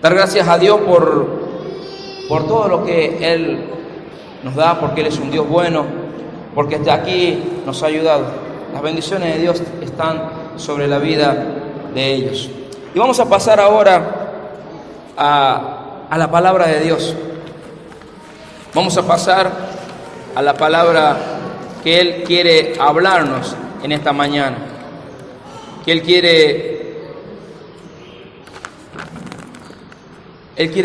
Dar gracias a Dios por todo lo que Él nos da, porque Él es un Dios bueno, porque hasta aquí nos ha ayudado. Las bendiciones de Dios están sobre la vida de ellos. Y vamos a pasar ahora a la palabra de Dios. Vamos a pasar a la palabra que Él quiere hablarnos en esta mañana. Que Él quiere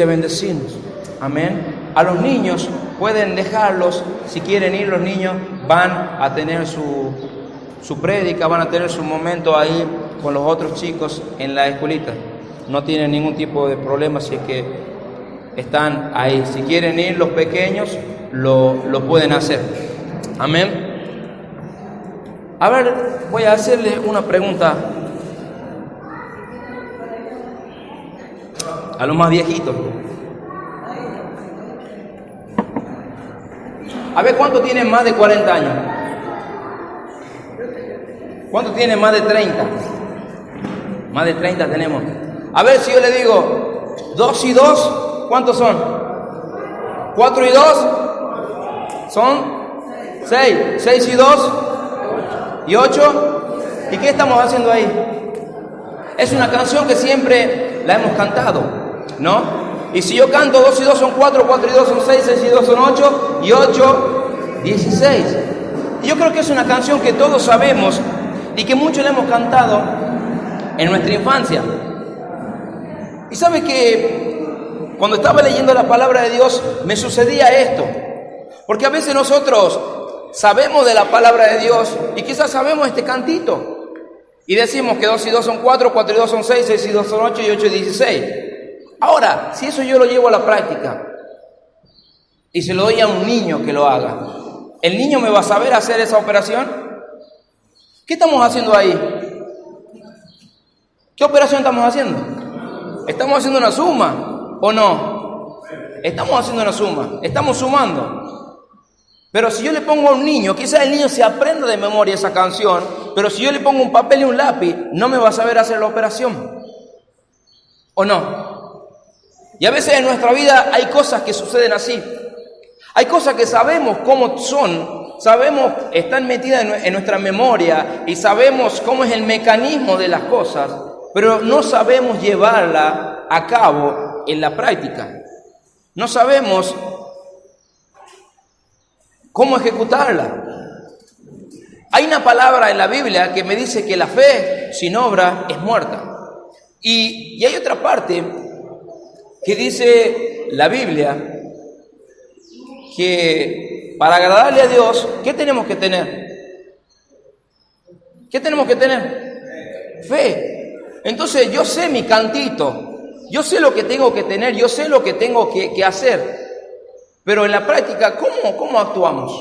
bendecirnos. Amén. A los niños pueden dejarlos, si quieren ir los niños van a tener su prédica, van a tener su momento ahí con los otros chicos en la escuelita. No tienen ningún tipo de problema si es que están ahí. Si quieren ir los pequeños, lo pueden hacer. Amén. A ver, voy a hacerle una pregunta a los más viejitos. A ver, ¿cuántos tienen más de 40 años? ¿Cuántos tienen más de 30? Más de 30 tenemos. A ver, si yo le digo 2 y 2, ¿cuántos son? 4 y 2 son 6. 6 y 2 y 8. ¿Y qué estamos haciendo ahí? Es una canción que siempre la hemos cantado, ¿no? Y si yo canto 2 y 2 son 4, 4 y 2 son 6, 6 y 2 son 8 y 8, 16. Y yo creo que es una canción que todos sabemos y que muchos la hemos cantado en nuestra infancia. Y sabe que cuando estaba leyendo la palabra de Dios me sucedía esto, porque a veces nosotros sabemos de la palabra de Dios y quizás sabemos este cantito y decimos que 2 y 2 son 4, 4 y 2 son 6, 6 y 2 son 8 y 8 y 16. Ahora, si eso yo lo llevo a la práctica y se lo doy a un niño que lo haga, ¿el niño me va a saber hacer esa operación? ¿Qué estamos haciendo ahí? ¿Qué operación estamos haciendo? ¿Estamos haciendo una suma o no? Estamos haciendo una suma, estamos sumando. Pero si yo le pongo a un niño, quizás el niño se aprenda de memoria esa canción, pero si yo le pongo un papel y un lápiz, no me va a saber hacer la operación. ¿O no? Y a veces en nuestra vida hay cosas que suceden así. Hay cosas que sabemos cómo son, sabemos, están metidas en nuestra memoria y sabemos cómo es el mecanismo de las cosas, pero no sabemos llevarla a cabo en la práctica. No sabemos cómo ejecutarla. Hay una palabra en la Biblia que me dice que la fe sin obra es muerta. Y hay otra parte que dice la Biblia que para agradarle a Dios, ¿qué tenemos que tener? ¿Qué tenemos que tener? Fe. Entonces yo sé mi cantito, yo sé lo que tengo que tener, yo sé lo que tengo que hacer, pero en la práctica, ¿cómo actuamos?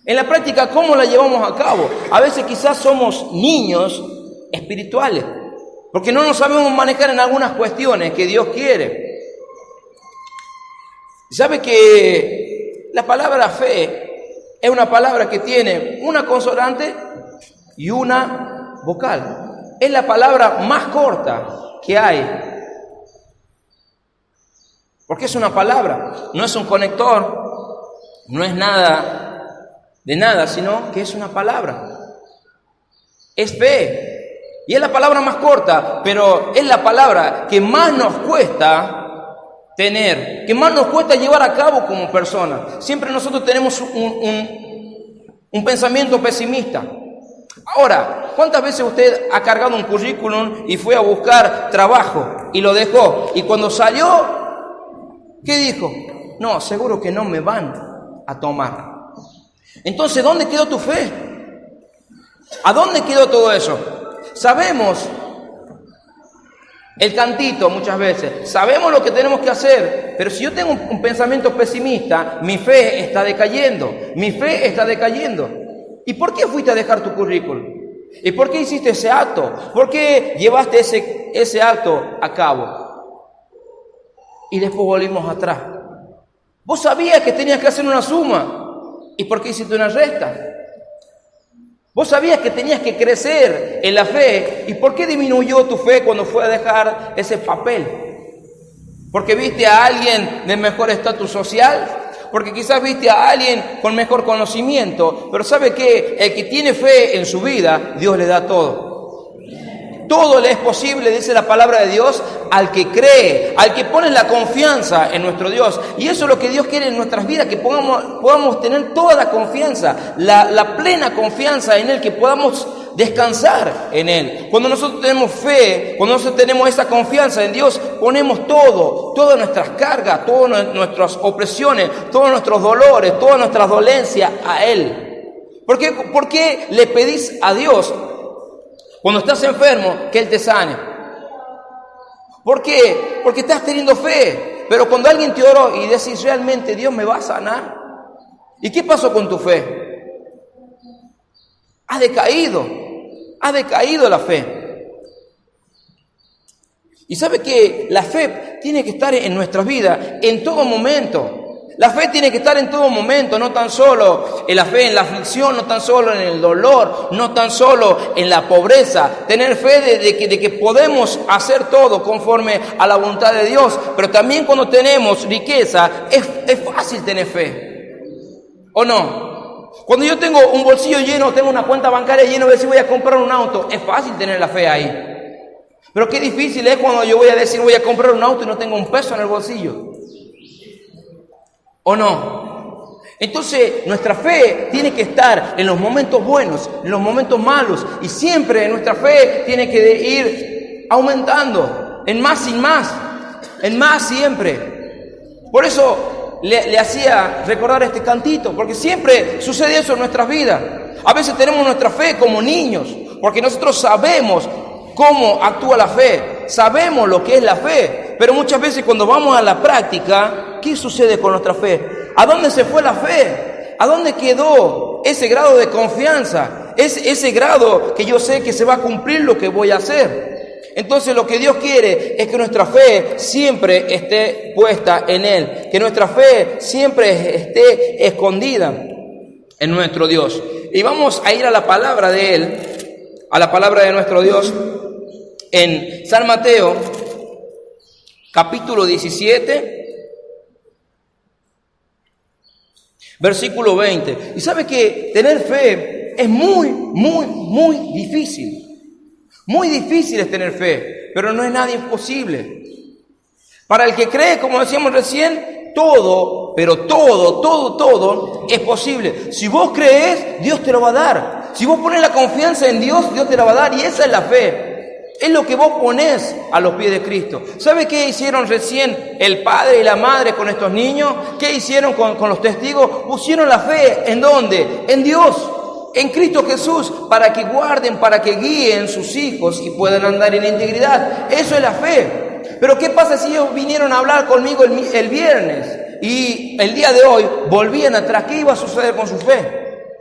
En la práctica, ¿cómo la llevamos a cabo? A veces quizás somos niños espirituales, porque no nos sabemos manejar en algunas cuestiones que Dios quiere. ¿Sabe que la palabra fe es una palabra que tiene una consonante y una vocal? Es la palabra más corta que hay. Porque es una palabra, no es un conector, no es nada de nada, sino que es una palabra. Es fe. Y es la palabra más corta, pero es la palabra que más nos cuesta tener, que más nos cuesta llevar a cabo como persona. Siempre nosotros tenemos un pensamiento pesimista. Ahora, ¿cuántas veces usted ha cargado un currículum y fue a buscar trabajo y lo dejó? Y cuando salió, ¿qué dijo? No, seguro que no me van a tomar. Entonces, ¿dónde quedó tu fe? ¿A dónde quedó todo eso? Sabemos el cantito muchas veces, sabemos lo que tenemos que hacer, pero si yo tengo un pensamiento pesimista, mi fe está decayendo, mi fe está decayendo. ¿Y por qué fuiste a dejar tu currículum? ¿Y por qué hiciste ese acto? ¿Por qué llevaste ese acto a cabo? Y después volvimos atrás. Vos sabías que tenías que hacer una suma, ¿y por qué hiciste una resta? Vos sabías que tenías que crecer en la fe, ¿y por qué disminuyó tu fe cuando fue a dejar ese papel? porque viste a alguien de mejor estatus social, porque quizás viste a alguien con mejor conocimiento, pero ¿sabe qué? El que tiene fe en su vida, Dios le da todo. Todo le es posible, dice la palabra de Dios, al que cree, al que pone la confianza en nuestro Dios. Y eso es lo que Dios quiere en nuestras vidas, que podamos tener toda la confianza, la plena confianza en Él, que podamos descansar en Él. Cuando nosotros tenemos fe, cuando nosotros tenemos esa confianza en Dios, ponemos todas nuestras cargas, todas nuestras opresiones, todos nuestros dolores, todas nuestras dolencias a Él. ¿Por qué le pedís a Dios cuando estás enfermo que Él te sane? ¿Por qué? Porque estás teniendo fe. Pero cuando alguien te oró y decís, ¿realmente Dios me va a sanar? ¿Y qué pasó con tu fe? Ha decaído la fe. Y sabe que la fe tiene que estar en nuestras vidas en todo momento. La fe tiene que estar en todo momento, no tan solo en la fe en la aflicción, no tan solo en el dolor, no tan solo en la pobreza. Tener fe de que podemos hacer todo conforme a la voluntad de Dios, pero también cuando tenemos riqueza, es fácil tener fe. ¿O no? Cuando yo tengo un bolsillo lleno, tengo una cuenta bancaria llena, de si voy a comprar un auto, es fácil tener la fe ahí. Pero qué difícil es cuando yo voy a decir voy a comprar un auto y no tengo un peso en el bolsillo. ¿O no? Entonces nuestra fe tiene que estar en los momentos buenos, en los momentos malos, y siempre nuestra fe tiene que ir aumentando, en más y más, en más siempre. Por eso le hacía recordar este cantito, porque siempre sucede eso en nuestras vidas. A veces tenemos nuestra fe como niños, porque nosotros sabemos cómo actúa la fe, sabemos lo que es la fe, pero muchas veces cuando vamos a la práctica, ¿qué sucede con nuestra fe? ¿A dónde se fue la fe? ¿A dónde quedó ese grado de confianza? Ese grado que yo sé que se va a cumplir lo que voy a hacer. Entonces lo que Dios quiere es que nuestra fe siempre esté puesta en Él, que nuestra fe siempre esté escondida en nuestro Dios. Y vamos a ir a la palabra de Él, a la palabra de nuestro Dios, en San Mateo, capítulo 17, versículo 20. Y sabe que tener fe es muy difícil. Muy difícil es tener fe, pero no es nada imposible. Para el que cree, como decíamos recién, todo es posible. Si vos crees, Dios te lo va a dar. Si vos pones la confianza en Dios, Dios te la va a dar, y esa es la fe. Es lo que vos ponés a los pies de Cristo. ¿Sabe qué hicieron recién el padre y la madre con estos niños? ¿Qué hicieron con los testigos? Pusieron la fe, ¿en dónde? En Dios, en Cristo Jesús, para que guarden, para que guíen sus hijos y puedan andar en integridad. Eso es la fe. Pero ¿qué pasa si ellos vinieron a hablar conmigo el viernes y el día de hoy volvían atrás? ¿Qué iba a suceder con su fe?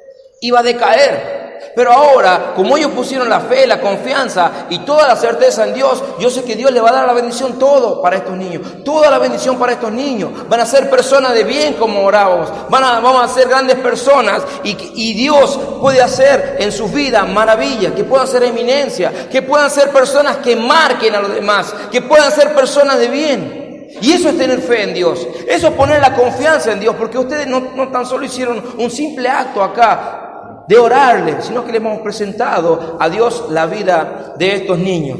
Iba a decaer. Pero ahora, como ellos pusieron la fe, la confianza y toda la certeza en Dios, yo sé que Dios le va a dar la bendición todo para estos niños. Toda la bendición para estos niños. Van a ser personas de bien como orábamos. Vamos a ser grandes personas y Dios puede hacer en sus vidas maravillas, que puedan ser eminencia, que puedan ser personas que marquen a los demás, que puedan ser personas de bien. Y eso es tener fe en Dios. Eso es poner la confianza en Dios, porque ustedes no tan solo hicieron un simple acto acá de orarle, sino que le hemos presentado a Dios la vida de estos niños.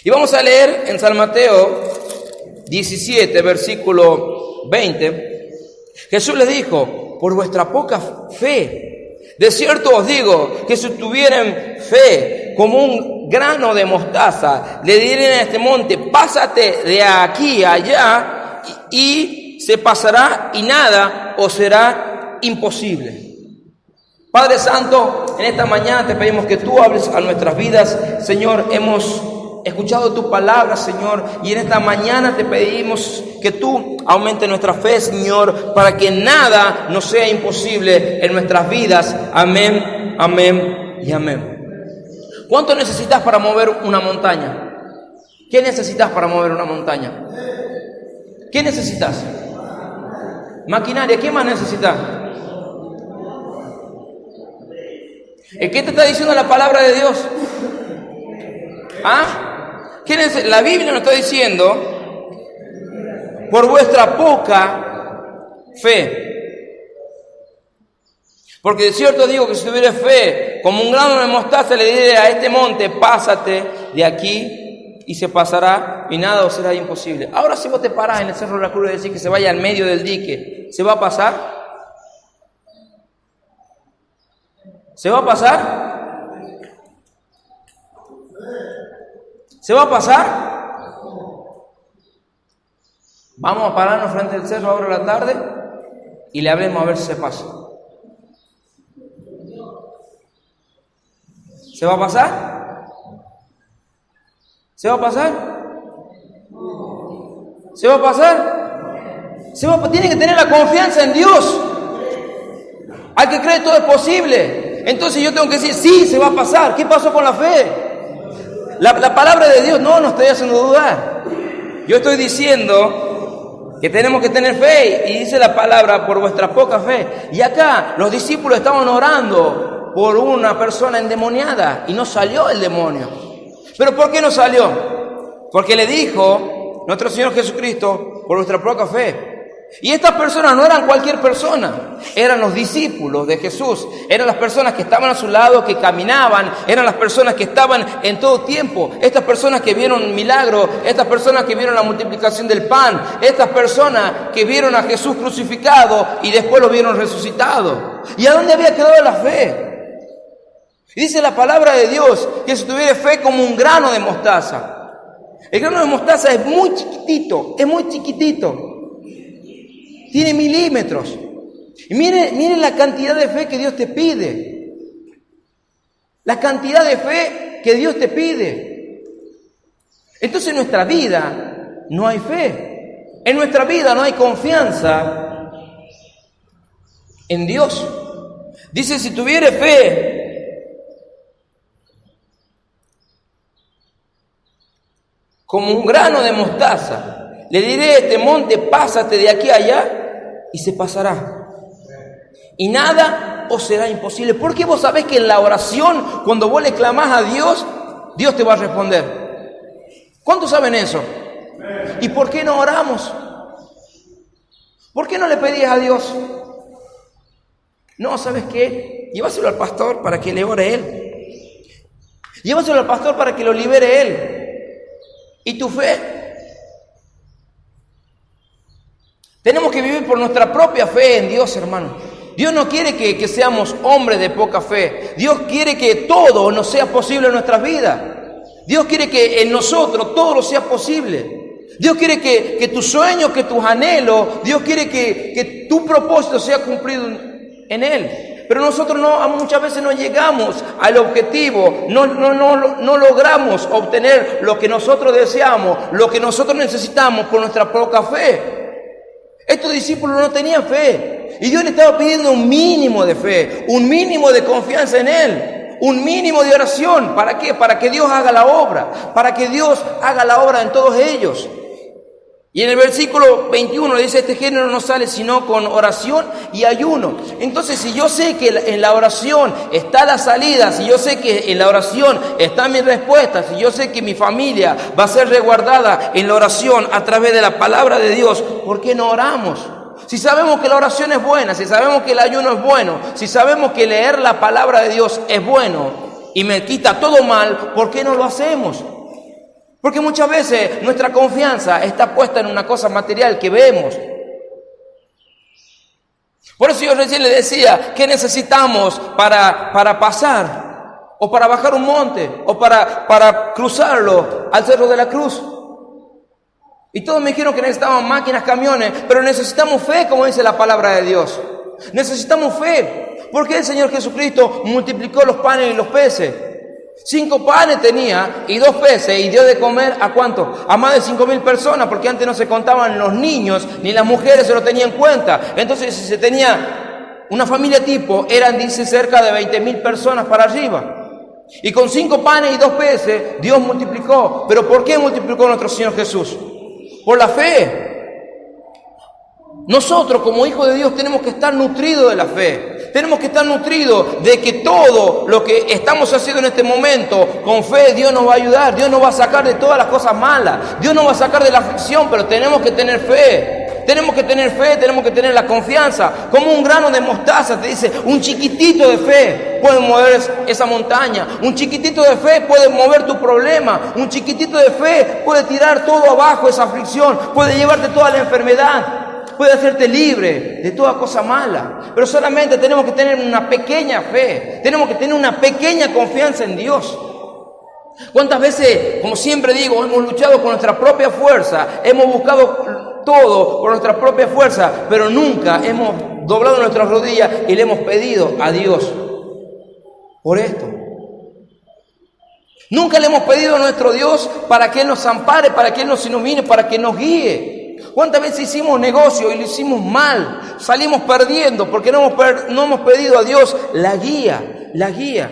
Y vamos a leer en San Mateo 17, versículo 20. Jesús les dijo: por vuestra poca fe, de cierto os digo que si tuvieran fe como un grano de mostaza, le dirían a este monte: pásate de aquí a allá, y se pasará, y nada os será imposible. Padre Santo, en esta mañana te pedimos que tú hables a nuestras vidas. Señor, hemos escuchado tu palabra, Señor, y en esta mañana te pedimos que tú aumentes nuestra fe, Señor, para que nada nos sea imposible en nuestras vidas. Amén, amén y amén. ¿Cuánto necesitas para mover una montaña? ¿Qué necesitas para mover una montaña? ¿Qué necesitas? Maquinaria. ¿Qué más necesitas? ¿Qué te está diciendo la palabra de Dios? ¿Ah? La Biblia nos está diciendo, por vuestra poca fe. Porque de cierto digo que si tuviera fe, como un grano de mostaza, le diré a este monte, pásate de aquí, y se pasará, y nada os será imposible. Ahora si vos te parás en el Cerro de la Cruz y decís que se vaya al medio del dique, ¿se va a pasar? ¿Se va a pasar? ¿Se va a pasar? Vamos a pararnos frente al cerro ahora a la tarde y le hablemos a ver si se pasa. ¿Se va a pasar? ¿Se va a pasar? ¿Se va a pasar? Tiene que tener la confianza en Dios. Hay que creer que todo es posible. Entonces yo tengo que decir, sí, se va a pasar. ¿Qué pasó con la fe? La palabra de Dios no nos estoy haciendo dudar. Yo estoy diciendo que tenemos que tener fe, y dice la palabra, por vuestra poca fe. Y acá los discípulos estaban orando por una persona endemoniada y no salió el demonio. ¿Pero por qué no salió? Porque le dijo nuestro Señor Jesucristo, por vuestra poca fe. Y estas personas no eran cualquier persona, eran los discípulos de Jesús, eran las personas que estaban a su lado, que caminaban, eran las personas que estaban en todo tiempo, estas personas que vieron milagros, estas personas que vieron la multiplicación del pan, estas personas que vieron a Jesús crucificado y después lo vieron resucitado. ¿Y a dónde había quedado la fe? Y dice la palabra de Dios que si tuviera fe como un grano de mostaza. El grano de mostaza es muy chiquitito. Tiene milímetros. Y miren la cantidad de fe que Dios te pide. La cantidad de fe que Dios te pide. Entonces en nuestra vida no hay fe. En nuestra vida no hay confianza en Dios. Dice, si tuviere fe como un grano de mostaza, le diré a este monte, pásate de aquí a allá, y se pasará. Y nada os será imposible. Porque vos sabés que en la oración, cuando vos le clamás a Dios, Dios te va a responder. ¿Cuántos saben eso? ¿Y por qué no oramos? ¿Por qué no le pedís a Dios? No, ¿sabes qué? Llévaselo al pastor para que le ore él. Llévaselo al pastor para que lo libere él. ¿Y tu fe? Tenemos que vivir por nuestra propia fe en Dios, hermano. Dios no quiere que seamos hombres de poca fe. Dios quiere que todo nos sea posible en nuestras vidas. Dios quiere que en nosotros todo lo sea posible. Dios quiere que tus sueños, que tus anhelos, Dios quiere que tu propósito sea cumplido en Él. Pero nosotros muchas veces no llegamos al objetivo, no logramos obtener lo que nosotros deseamos, lo que nosotros necesitamos por nuestra poca fe. Estos discípulos no tenían fe y Dios le estaba pidiendo un mínimo de fe, un mínimo de confianza en Él, un mínimo de oración. ¿Para qué? Para que Dios haga la obra, para que Dios haga la obra en todos ellos. Y en el versículo 21 dice, este género no sale sino con oración y ayuno. Entonces, si yo sé que en la oración está la salida, si yo sé que en la oración está mi respuesta, si yo sé que mi familia va a ser resguardada en la oración a través de la palabra de Dios, ¿por qué no oramos? Si sabemos que la oración es buena, si sabemos que el ayuno es bueno, si sabemos que leer la palabra de Dios es bueno y me quita todo mal, ¿por qué no lo hacemos? Porque muchas veces nuestra confianza está puesta en una cosa material que vemos. Por eso yo recién le decía, ¿qué necesitamos para pasar? O para bajar un monte, o para cruzarlo al Cerro de la Cruz. Y todos me dijeron que necesitaban máquinas, camiones, pero necesitamos fe, como dice la palabra de Dios. Necesitamos fe, porque el Señor Jesucristo multiplicó los panes y los peces. 5 panes tenía y 2 peces y dio de comer ¿a cuánto? A más de 5.000 personas, porque antes no se contaban los niños ni las mujeres se lo tenían en cuenta. Entonces, si se tenía una familia tipo, eran, dice, cerca de 20.000 personas para arriba. Y con 5 panes y 2 peces Dios multiplicó. ¿Pero por qué multiplicó nuestro Señor Jesús? Por la fe. Nosotros como hijos de Dios tenemos que estar nutridos de la fe. Tenemos que estar nutridos de que todo lo que estamos haciendo en este momento, con fe, Dios nos va a ayudar. Dios nos va a sacar de todas las cosas malas. Dios nos va a sacar de la aflicción, pero tenemos que tener fe. Tenemos que tener fe, tenemos que tener la confianza. Como un grano de mostaza, te dice, un chiquitito de fe puede mover esa montaña. Un chiquitito de fe puede mover tu problema. Un chiquitito de fe puede tirar todo abajo, esa aflicción. Puede llevarte toda la enfermedad. Puede hacerte libre de toda cosa mala. Pero solamente tenemos que tener una pequeña fe. Tenemos que tener una pequeña confianza en Dios. ¿Cuántas veces, como siempre digo, hemos luchado con nuestra propia fuerza? Hemos buscado todo por nuestra propia fuerza, pero nunca hemos doblado nuestras rodillas y le hemos pedido a Dios por esto. Nunca le hemos pedido a nuestro Dios para que Él nos ampare, para que Él nos ilumine, para que nos guíe. ¿Cuántas veces hicimos negocio y lo hicimos mal? Salimos perdiendo porque no hemos pedido a Dios la guía, la guía.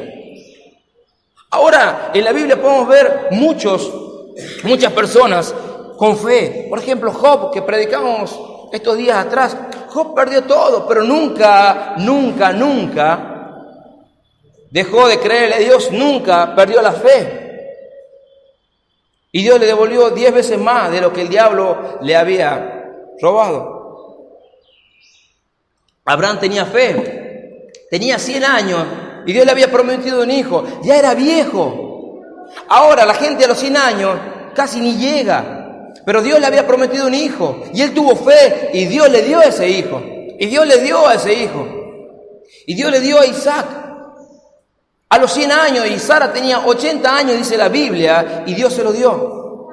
Ahora, en la Biblia podemos ver muchas personas con fe. Por ejemplo, Job, que predicamos estos días atrás. Job perdió todo, pero nunca dejó de creerle a Dios, nunca perdió la fe. Y Dios le devolvió 10 veces más de lo que el diablo le había robado. Abraham tenía fe, tenía 100 años y Dios le había prometido un hijo, ya era viejo. Ahora la gente a los 100 años casi ni llega, pero Dios le había prometido un hijo y él tuvo fe y Dios le dio a ese hijo. Y Dios le dio a ese hijo. Y Dios le dio a Isaac. A los 100 años, y Sara tenía 80 años, dice la Biblia, y Dios se lo dio.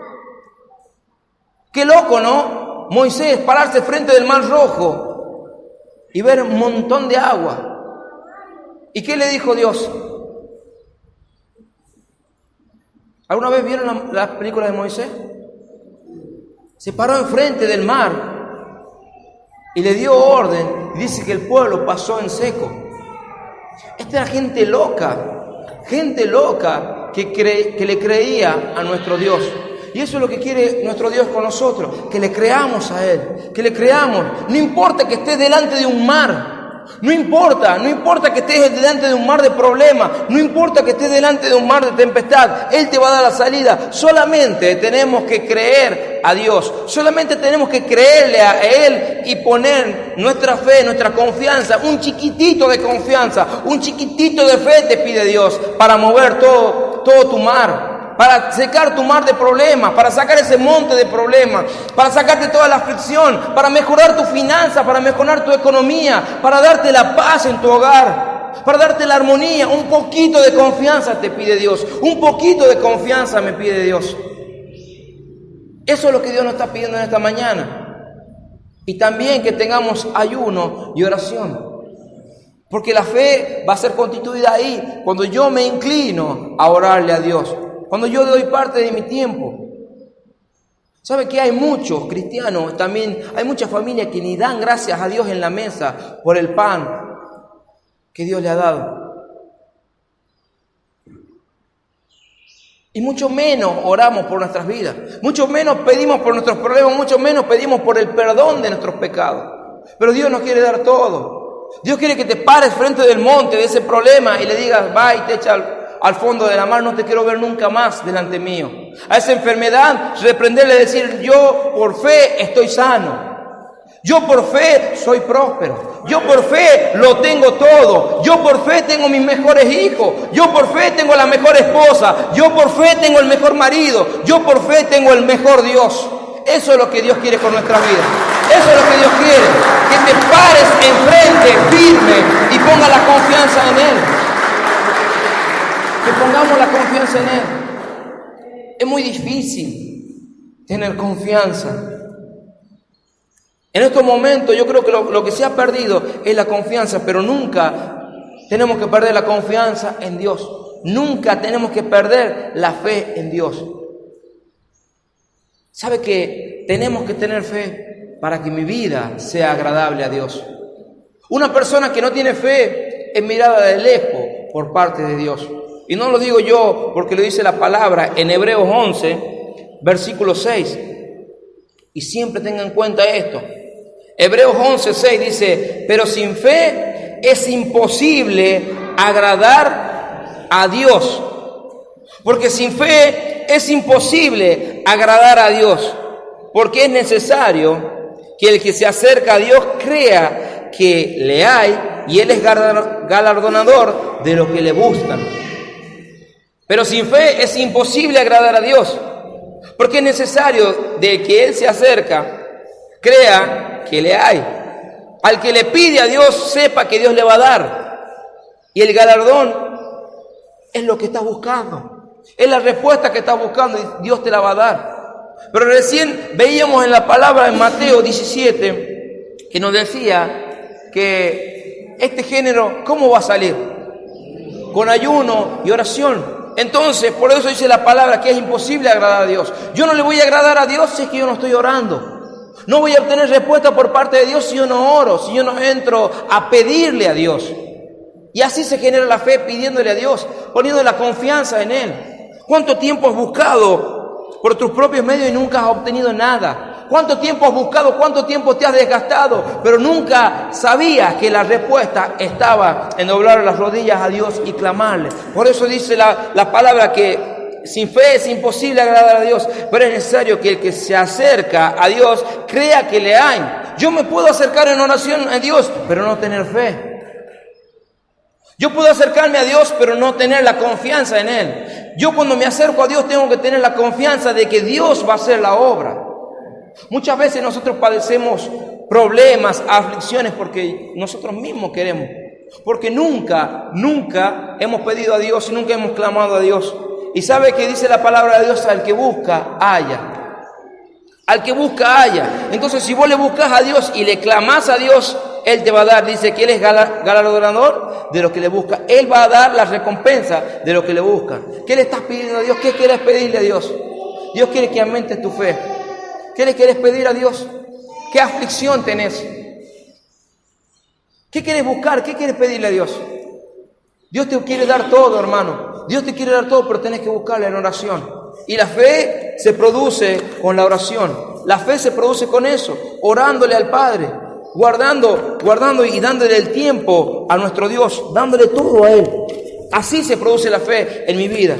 Qué loco, ¿no? Moisés pararse frente del Mar Rojo y ver un montón de agua. ¿Y qué le dijo Dios? ¿Alguna vez vieron las películas de Moisés? Se paró enfrente del mar y le dio orden, y dice que el pueblo pasó en seco. Esta era gente loca que le creía a nuestro Dios. Y eso es lo que quiere nuestro Dios con nosotros, que le creamos a Él, que le creamos. No importa que estés delante de un mar, no importa que estés delante de un mar de problemas, no importa que estés delante de un mar de tempestad, Él te va a dar la salida. Solamente tenemos que creer a Dios, solamente tenemos que creerle a Él y poner nuestra fe, nuestra confianza, un chiquitito de confianza, un chiquitito de fe te pide Dios para mover todo tu mar. Para secar tu mar de problemas, para sacar ese monte de problemas, para sacarte toda la aflicción, para mejorar tu finanza, para mejorar tu economía, para darte la paz en tu hogar, para darte la armonía. Un poquito de confianza te pide Dios, un poquito de confianza me pide Dios. Eso es lo que Dios nos está pidiendo en esta mañana. Y también que tengamos ayuno y oración. Porque la fe va a ser constituida ahí, cuando yo me inclino a orarle a Dios. Cuando yo doy parte de mi tiempo. ¿Sabe que hay muchos cristianos también? Hay muchas familias que ni dan gracias a Dios en la mesa por el pan que Dios le ha dado. Y mucho menos oramos por nuestras vidas. Mucho menos pedimos por nuestros problemas. Mucho menos pedimos por el perdón de nuestros pecados. Pero Dios nos quiere dar todo. Dios quiere que te pares frente del monte de ese problema y le digas, va y te echa al fondo de la mar, no te quiero ver nunca más delante mío. A esa enfermedad, reprenderle y decir, yo por fe estoy sano. Yo por fe soy próspero. Yo por fe lo tengo todo. Yo por fe tengo mis mejores hijos. Yo por fe tengo la mejor esposa. Yo por fe tengo el mejor marido. Yo por fe tengo el mejor Dios. Eso es lo que Dios quiere con nuestra vida. Eso es lo que Dios quiere. Que te pares enfrente, firme, y ponga la confianza en Él. Que pongamos la confianza en Él. Es muy difícil tener confianza. En estos momentos yo creo que lo que se ha perdido es la confianza, pero nunca tenemos que perder la confianza en Dios. Nunca tenemos que perder la fe en Dios. ¿Sabe que tenemos que tener fe para que mi vida sea agradable a Dios? Una persona que no tiene fe es mirada de lejos por parte de Dios. Y no lo digo yo porque lo dice la palabra en Hebreos 11, versículo 6. Y siempre tengan en cuenta esto. Hebreos 11, 6 dice, pero sin fe es imposible agradar a Dios. Porque sin fe es imposible agradar a Dios. Porque es necesario que el que se acerca a Dios crea que le hay y Él es galardonador de los que le buscan. Pero sin fe es imposible agradar a Dios. Porque es necesario de que Él se acerca, crea que le hay. Al que le pide a Dios, sepa que Dios le va a dar. Y el galardón es lo que estás buscando. Es la respuesta que estás buscando y Dios te la va a dar. Pero recién veíamos en la palabra en Mateo 17 que nos decía que este género, ¿cómo va a salir? Con ayuno y oración. Entonces, por eso dice la palabra que es imposible agradar a Dios. Yo no le voy a agradar a Dios si es que yo no estoy orando. No voy a obtener respuesta por parte de Dios si yo no oro, si yo no entro a pedirle a Dios. Y así se genera la fe, pidiéndole a Dios, poniendo la confianza en Él. ¿Cuánto tiempo has buscado por tus propios medios y nunca has obtenido nada? ¿Cuánto tiempo has buscado? ¿Cuánto tiempo te has desgastado? Pero nunca sabías que la respuesta estaba en doblar las rodillas a Dios y clamarle. Por eso dice la palabra que sin fe es imposible agradar a Dios, pero es necesario que el que se acerca a Dios crea que le hay. Yo me puedo acercar en oración a Dios, pero no tener fe. Yo puedo acercarme a Dios, pero no tener la confianza en Él. Yo cuando me acerco a Dios tengo que tener la confianza de que Dios va a hacer la obra. Muchas veces nosotros padecemos problemas, aflicciones, porque nosotros mismos queremos. Porque nunca hemos pedido a Dios y nunca hemos clamado a Dios. Y sabe que dice la palabra de Dios, al que busca, halla. Al que busca, halla. Entonces, si vos le buscas a Dios y le clamás a Dios, Él te va a dar. Dice que Él es galardonador de los que le buscan. Él va a dar la recompensa de los que le buscan. ¿Qué le estás pidiendo a Dios? ¿Qué quieres pedirle a Dios? Dios quiere que aumentes tu fe. ¿Qué le quieres pedir a Dios? ¿Qué aflicción tenés? ¿Qué quieres buscar? ¿Qué quieres pedirle a Dios? Dios te quiere dar todo, hermano. Dios te quiere dar todo, pero tenés que buscarle en oración. Y la fe se produce con la oración. La fe se produce con eso, orándole al Padre, guardando y dándole el tiempo a nuestro Dios, dándole todo a Él. Así se produce la fe en mi vida,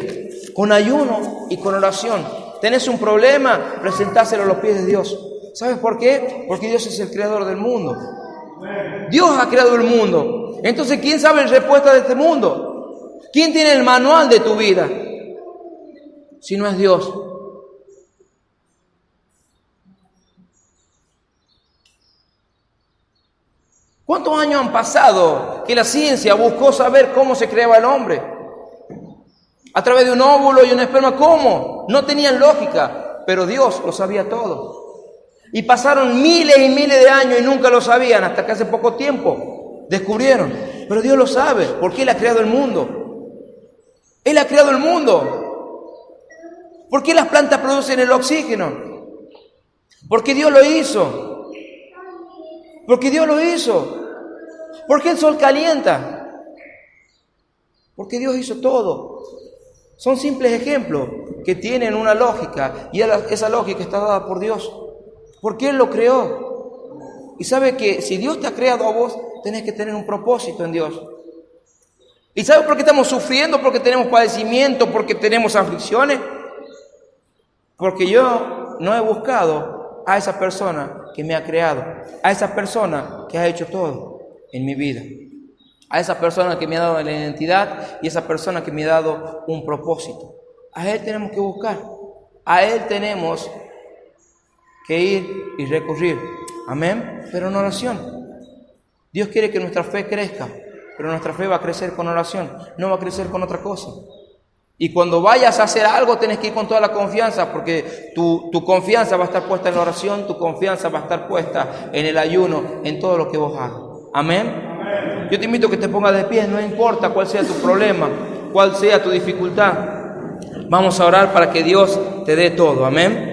con ayuno y con oración. ¿Tenés un problema? Presentáselo a los pies de Dios. ¿Sabes por qué? Porque Dios es el creador del mundo. Dios ha creado el mundo. Entonces, ¿quién sabe la respuesta de este mundo? ¿Quién tiene el manual de tu vida? Si no es Dios. ¿Cuántos años han pasado que la ciencia buscó saber cómo se creaba el hombre? A través de un óvulo y un esperma, ¿cómo? No tenían lógica, pero Dios lo sabía todo. Y pasaron miles y miles de años y nunca lo sabían, hasta que hace poco tiempo descubrieron. Pero Dios lo sabe, porque Él ha creado el mundo. Él ha creado el mundo. ¿Por qué las plantas producen el oxígeno? Porque Dios lo hizo. Porque Dios lo hizo. ¿Por qué el sol calienta? Porque Dios hizo todo. Son simples ejemplos que tienen una lógica y esa lógica está dada por Dios. Porque Él lo creó. Y sabe que si Dios te ha creado a vos, tenés que tener un propósito en Dios. ¿Y sabes por qué estamos sufriendo? Porque tenemos padecimiento, porque tenemos aflicciones. Porque yo no he buscado a esa persona que me ha creado, a esa persona que ha hecho todo en mi vida, a esa persona que me ha dado la identidad y esa persona que me ha dado un propósito. A Él tenemos que buscar, a Él tenemos que ir y recurrir. Amén. Pero en oración. Dios quiere que nuestra fe crezca, pero nuestra fe va a crecer con oración, no va a crecer con otra cosa. Y cuando vayas a hacer algo, tenés que ir con toda la confianza, porque tu confianza va a estar puesta en la oración, tu confianza va a estar puesta en el ayuno, en todo lo que vos hagas. Amén. Yo te invito a que te pongas de pie, no importa cuál sea tu problema, cuál sea tu dificultad. Vamos a orar para que Dios te dé todo. Amén.